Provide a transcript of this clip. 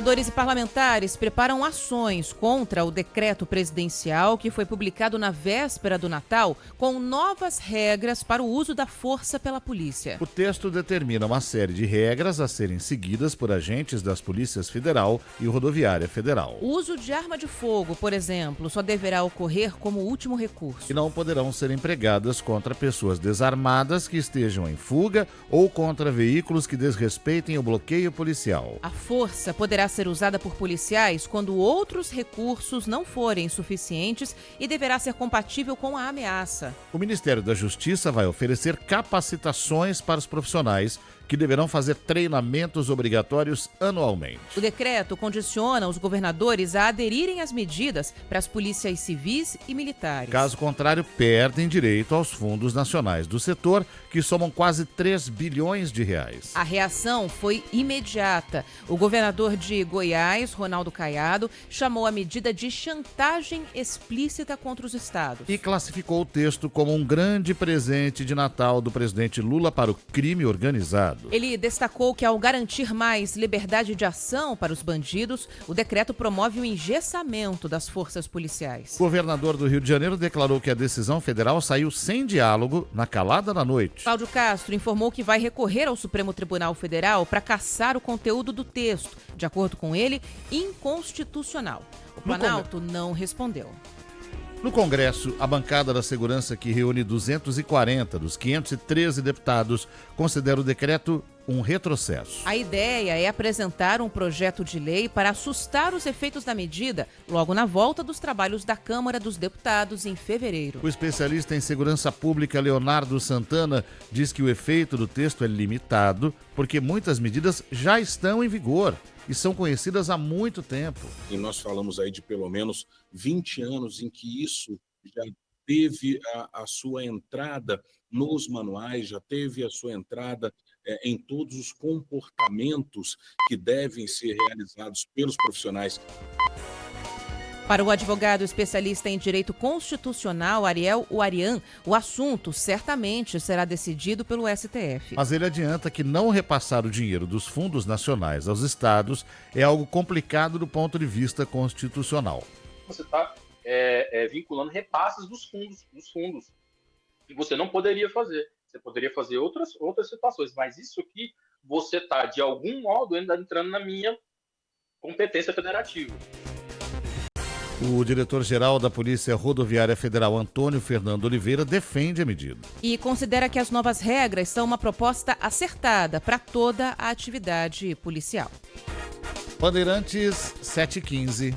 Senadores e parlamentares preparam ações contra o decreto presidencial que foi publicado na véspera do Natal, com novas regras para o uso da força pela polícia. O texto determina uma série de regras a serem seguidas por agentes das Polícias Federal e Rodoviária Federal. O uso de arma de fogo, por exemplo, só deverá ocorrer como último recurso. E não poderão ser empregadas contra pessoas desarmadas que estejam em fuga ou contra veículos que desrespeitem o bloqueio policial. A força poderá ser usada por policiais quando outros recursos não forem suficientes e deverá ser compatível com a ameaça. O Ministério da Justiça vai oferecer capacitações para os profissionais que deverão fazer treinamentos obrigatórios anualmente. O decreto condiciona os governadores a aderirem às medidas para as polícias civis e militares. Caso contrário, perdem direito aos fundos nacionais do setor, que somam quase 3 bilhões de reais. A reação foi imediata. O governador de Goiás, Ronaldo Caiado, chamou a medida de chantagem explícita contra os estados. E classificou o texto como um grande presente de Natal do presidente Lula para o crime organizado. Ele destacou que, ao garantir mais liberdade de ação para os bandidos, o decreto promove o engessamento das forças policiais. O governador do Rio de Janeiro declarou que a decisão federal saiu sem diálogo, na calada da noite. Cláudio Castro informou que vai recorrer ao Supremo Tribunal Federal para cassar o conteúdo do texto, de acordo com ele, inconstitucional. O Planalto não respondeu. No Congresso, a bancada da Segurança, que reúne 240 dos 513 deputados, considera o decreto um retrocesso. A ideia é apresentar um projeto de lei para assustar os efeitos da medida logo na volta dos trabalhos da Câmara dos Deputados em fevereiro. O especialista em segurança pública Leonardo Santana diz que o efeito do texto é limitado porque muitas medidas já estão em vigor e são conhecidas há muito tempo. E nós falamos aí de pelo menos 20 anos em que isso já teve a sua entrada nos manuais, já teve a sua entrada em todos os comportamentos que devem ser realizados pelos profissionais. Para o advogado especialista em direito constitucional, Ariel Uarian, o assunto certamente será decidido pelo STF. Mas ele adianta que não repassar o dinheiro dos fundos nacionais aos estados é algo complicado do ponto de vista constitucional. Você está vinculando repasses dos fundos, que você não poderia fazer. Você poderia fazer outras situações, mas isso aqui você está, de algum modo, ainda entrando na minha competência federativa. O diretor-geral da Polícia Rodoviária Federal, Antônio Fernando Oliveira, defende a medida. E considera que as novas regras são uma proposta acertada para toda a atividade policial. Bandeirantes 715.